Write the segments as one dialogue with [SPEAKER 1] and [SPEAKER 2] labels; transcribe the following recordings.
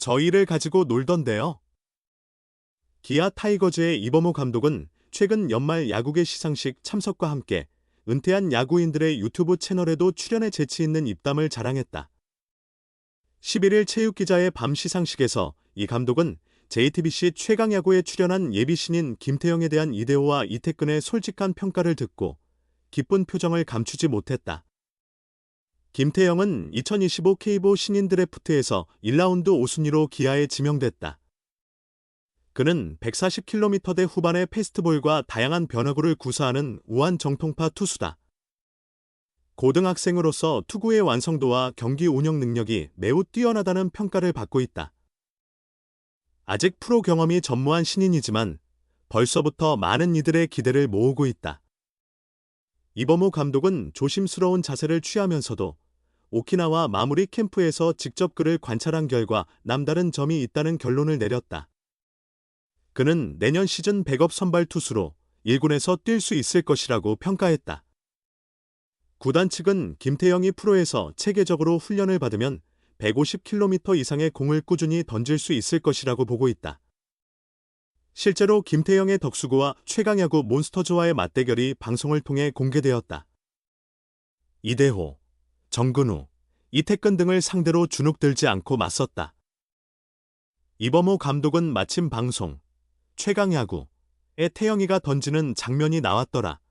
[SPEAKER 1] 저희를 가지고 놀던데요. 기아 타이거즈의 이범호 감독은 최근 연말 야구계 시상식 참석과 함께 은퇴한 야구인들의 유튜브 채널에도 출연에 재치 있는 입담을 자랑했다. 11일 체육기자의 밤 시상식에서 이 감독은 JTBC 최강야구에 출연한 예비 신인 김태형에 대한 이대호와 이태근의 솔직한 평가를 듣고 기쁜 표정을 감추지 못했다. 김태형은 2025 KBO 신인 드래프트에서 1라운드 5순위로 기아에 지명됐다. 그는 140km대 후반의 패스트볼과 다양한 변화구를 구사하는 우한 정통파 투수다. 고등학생으로서 투구의 완성도와 경기 운영 능력이 매우 뛰어나다는 평가를 받고 있다. 아직 프로 경험이 전무한 신인이지만 벌써부터 많은 이들의 기대를 모으고 있다. 이범호 감독은 조심스러운 자세를 취하면서도 오키나와 마무리 캠프에서 직접 그를 관찰한 결과 남다른 점이 있다는 결론을 내렸다. 그는 내년 시즌 백업 선발 투수로 1군에서 뛸 수 있을 것이라고 평가했다. 구단 측은 김태형이 프로에서 체계적으로 훈련을 받으면 150km 이상의 공을 꾸준히 던질 수 있을 것이라고 보고 있다. 실제로 김태형의 덕수구와 최강야구 몬스터즈와의 맞대결이 방송을 통해 공개되었다. 이대호, 정근우, 이태근 등을 상대로 주눅들지 않고 맞섰다. 이범호 감독은 마침 방송 최강야구에 태형이가 던지는 장면이 나왔더라.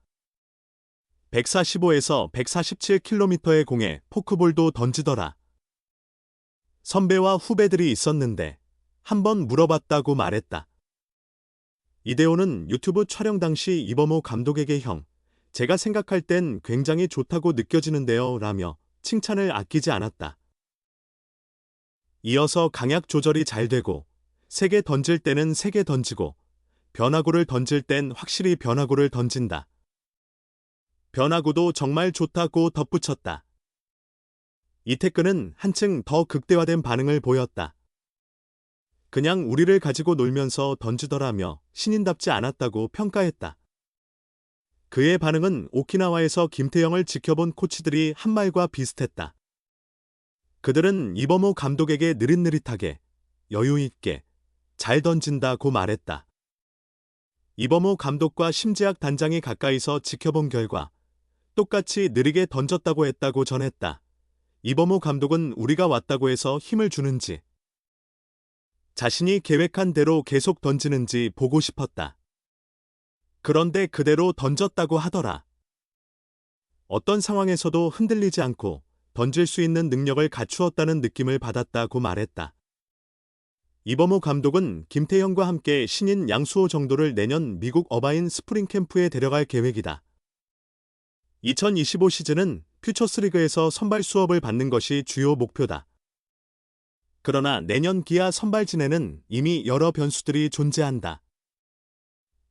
[SPEAKER 1] 145에서 147km의 공에 포크볼도 던지더라. 선배와 후배들이 있었는데 한번 물어봤다고 말했다. 이대호는 유튜브 촬영 당시 이범호 감독에게 제가 생각할 땐 굉장히 좋다고 느껴지는데요 라며 칭찬을 아끼지 않았다. 이어서 강약 조절이 잘 되고 세게 던질 때는 세게 던지고 변화구를 던질 땐 확실히 변화구를 던진다. 변화구도 정말 좋다고 덧붙였다. 이태근은 한층 더 극대화된 반응을 보였다. 그냥 우리를 가지고 놀면서 던지더라며 신인답지 않았다고 평가했다. 그의 반응은 오키나와에서 김태형을 지켜본 코치들이 한 말과 비슷했다. 그들은 이범호 감독에게 느릿느릿하게, 여유있게, 잘 던진다고 말했다. 이범호 감독과 심재학 단장이 가까이서 지켜본 결과 똑같이 느리게 던졌다고 했다고 전했다. 이범호 감독은 우리가 왔다고 해서 힘을 주는지 자신이 계획한 대로 계속 던지는지 보고 싶었다. 그런데 그대로 던졌다고 하더라. 어떤 상황에서도 흔들리지 않고 던질 수 있는 능력을 갖추었다는 느낌을 받았다고 말했다. 이범호 감독은 김태형과 함께 신인 양수호 정도를 내년 미국 어바인 스프링 캠프에 데려갈 계획이다. 2025 시즌은 퓨처스리그에서 선발 수업을 받는 것이 주요 목표다. 그러나 내년 기아 선발진에는 이미 여러 변수들이 존재한다.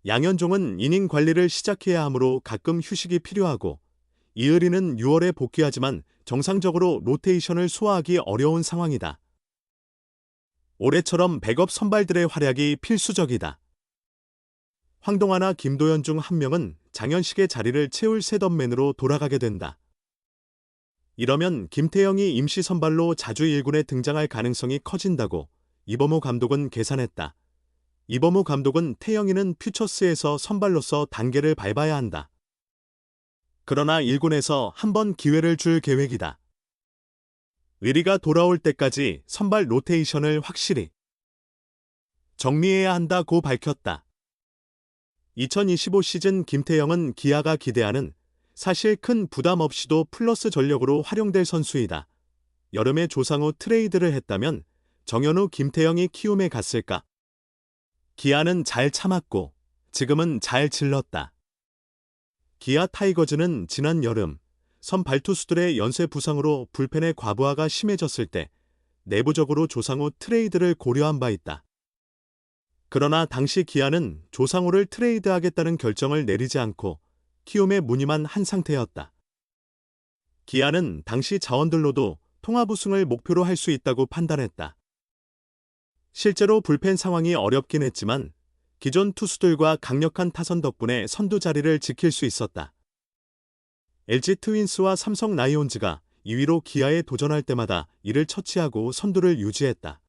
[SPEAKER 1] 양현종은 이닝 관리를 시작해야 하므로 가끔 휴식이 필요하고 이의리는 6월에 복귀하지만 정상적으로 로테이션을 소화하기 어려운 상황이다. 올해처럼 백업 선발들의 활약이 필수적이다. 황동아나 김도현 중 한 명은 장현식의 자리를 채울 셋업맨으로 돌아가게 된다. 이러면 김태형이 임시 선발로 자주 1군에 등장할 가능성이 커진다고 이범호 감독은 계산했다. 이범호 감독은 태형이는 퓨처스에서 선발로서 단계를 밟아야 한다. 그러나 1군에서 한번 기회를 줄 계획이다. 의리가 돌아올 때까지 선발 로테이션을 확실히 정리해야 한다고 밝혔다. 2025 시즌 김태형은 기아가 기대하는 사실 큰 부담 없이도 플러스 전력으로 활용될 선수이다. 여름에 조상우 트레이드를 했다면 정현우 김태형이 키움에 갔을까? 기아는 잘 참았고 지금은 잘 질렀다. 기아 타이거즈는 지난 여름 선발 투수들의 연쇄 부상으로 불펜의 과부하가 심해졌을 때 내부적으로 조상우 트레이드를 고려한 바 있다. 그러나 당시 기아는 조상우를 트레이드하겠다는 결정을 내리지 않고 키움에 문의만 한 상태였다. 기아는 당시 자원들로도 통합 우승을 목표로 할 수 있다고 판단했다. 실제로 불펜 상황이 어렵긴 했지만 기존 투수들과 강력한 타선 덕분에 선두 자리를 지킬 수 있었다. LG 트윈스와 삼성 라이온즈가 2위로 기아에 도전할 때마다 이를 처치하고 선두를 유지했다.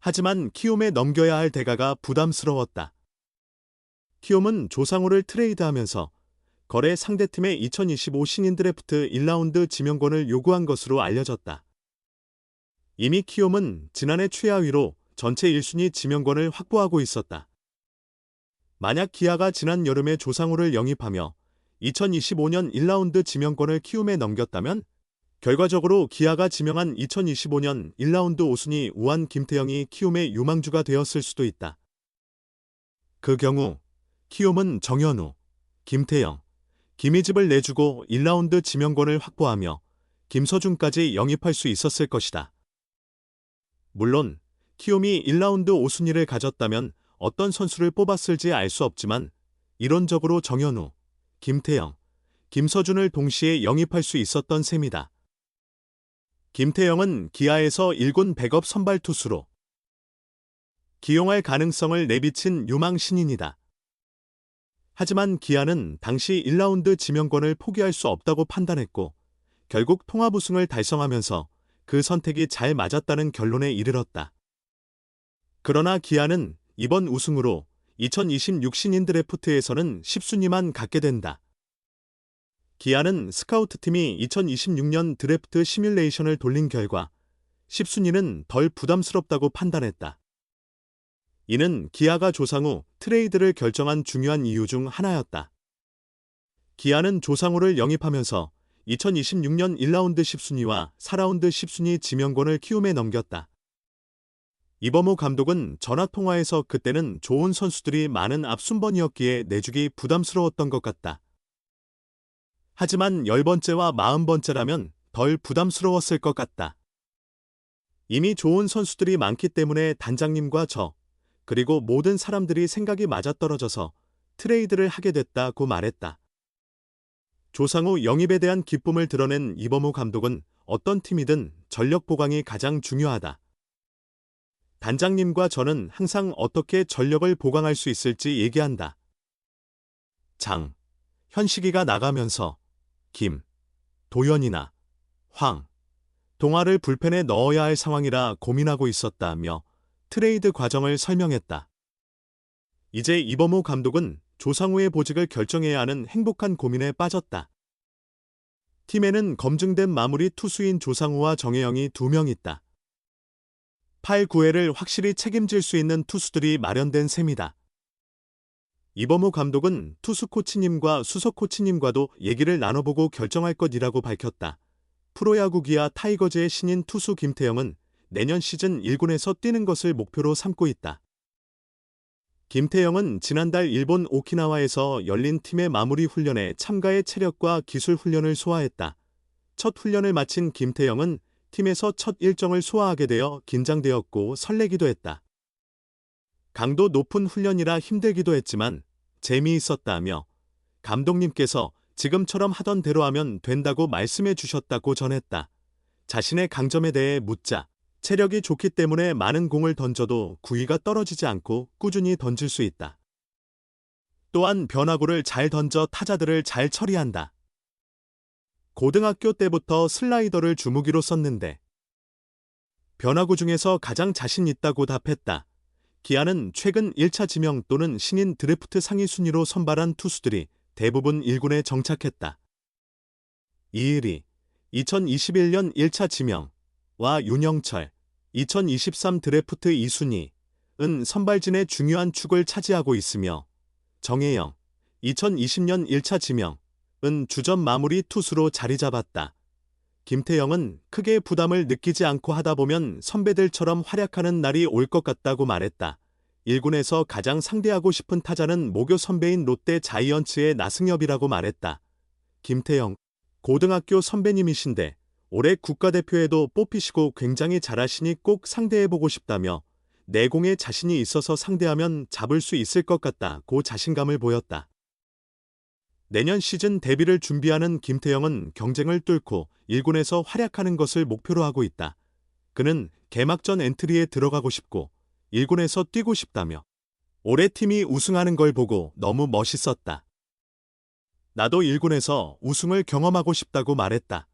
[SPEAKER 1] 하지만 키움에 넘겨야 할 대가가 부담스러웠다. 키움은 조상우를 트레이드하면서 거래 상대팀의 2025 신인 드래프트 1라운드 지명권을 요구한 것으로 알려졌다. 이미 키움은 지난해 최하위로 전체 1순위 지명권을 확보하고 있었다. 만약 기아가 지난 여름에 조상우를 영입하며 2025년 1라운드 지명권을 키움에 넘겼다면 결과적으로 기아가 지명한 2025년 1라운드 5순위 우한 김태형이 키움의 유망주가 되었을 수도 있다. 그 경우 키움은 정현우, 김태형, 김희집을 내주고 1라운드 지명권을 확보하며 김서준까지 영입할 수 있었을 것이다. 물론 키움이 1라운드 5순위를 가졌다면 어떤 선수를 뽑았을지 알 수 없지만 이론적으로 정현우, 김태형, 김서준을 동시에 영입할 수 있었던 셈이다. 김태형은 기아에서 1군 백업 선발 투수로 기용할 가능성을 내비친 유망 신인이다. 하지만 기아는 당시 1라운드 지명권을 포기할 수 없다고 판단했고 결국 통합 우승을 달성하면서 그 선택이 잘 맞았다는 결론에 이르렀다. 그러나 기아는 이번 우승으로 2026 신인 드래프트에서는 10순위만 갖게 된다. 기아는 스카우트팀이 2026년 드래프트 시뮬레이션을 돌린 결과 10순위는 덜 부담스럽다고 판단했다. 이는 기아가 조상우 트레이드를 결정한 중요한 이유 중 하나였다. 기아는 조상우를 영입하면서 2026년 1라운드 10순위와 4라운드 10순위 지명권을 키움에 넘겼다. 이범호 감독은 전화통화에서 그때는 좋은 선수들이 많은 앞순번이었기에 내주기 부담스러웠던 것 같다. 하지만 10번째와 40번째라면 덜 부담스러웠을 것 같다. 이미 좋은 선수들이 많기 때문에 단장님과 저, 그리고 모든 사람들이 생각이 맞아떨어져서 트레이드를 하게 됐다고 말했다. 조상우 영입에 대한 기쁨을 드러낸 이범호 감독은 어떤 팀이든 전력 보강이 가장 중요하다. 단장님과 저는 항상 어떻게 전력을 보강할 수 있을지 얘기한다. 장, 현식이가 나가면서 김, 도현이나 황, 동아를 불펜에 넣어야 할 상황이라 고민하고 있었다며 트레이드 과정을 설명했다. 이제 이범호 감독은 조상우의 보직을 결정해야 하는 행복한 고민에 빠졌다. 팀에는 검증된 마무리 투수인 조상우와 정혜영이 2명 있다. 8, 9회를 확실히 책임질 수 있는 투수들이 마련된 셈이다. 이범호 감독은 투수 코치님과 수석 코치님과도 얘기를 나눠보고 결정할 것이라고 밝혔다. 프로야구 기아 타이거즈의 신인 투수 김태형은 내년 시즌 1군에서 뛰는 것을 목표로 삼고 있다. 김태형은 지난달 일본 오키나와에서 열린 팀의 마무리 훈련에 참가해 체력과 기술 훈련을 소화했다. 첫 훈련을 마친 김태형은 팀에서 첫 일정을 소화하게 되어 긴장되었고 설레기도 했다. 강도 높은 훈련이라 힘들기도 했지만 재미있었다며 감독님께서 지금처럼 하던 대로 하면 된다고 말씀해 주셨다고 전했다. 자신의 강점에 대해 묻자 체력이 좋기 때문에 많은 공을 던져도 구위가 떨어지지 않고 꾸준히 던질 수 있다. 또한 변화구를 잘 던져 타자들을 잘 처리한다. 고등학교 때부터 슬라이더를 주무기로 썼는데 변화구 중에서 가장 자신 있다고 답했다. 기아는 최근 1차 지명 또는 신인 드래프트 상위 순위로 선발한 투수들이 대부분 1군에 정착했다. 이일이 2021년 1차 지명와 윤영철 2023 드래프트 2순위은 선발진의 중요한 축을 차지하고 있으며 정혜영 2020년 1차 지명은 주전 마무리 투수로 자리 잡았다. 김태형은 크게 부담을 느끼지 않고 하다 보면 선배들처럼 활약하는 날이 올 것 같다고 말했다. 1군에서 가장 상대하고 싶은 타자는 모교 선배인 롯데 자이언츠의 나승엽이라고 말했다. 김태형, 고등학교 선배님이신데 올해 국가대표에도 뽑히시고 굉장히 잘하시니 꼭 상대해보고 싶다며 내공에 자신이 있어서 상대하면 잡을 수 있을 것 같다고 자신감을 보였다. 내년 시즌 데뷔를 준비하는 김태형은 경쟁을 뚫고 1군에서 활약하는 것을 목표로 하고 있다. 그는 개막전 엔트리에 들어가고 싶고 1군에서 뛰고 싶다며 올해 팀이 우승하는 걸 보고 너무 멋있었다. 나도 1군에서 우승을 경험하고 싶다고 말했다.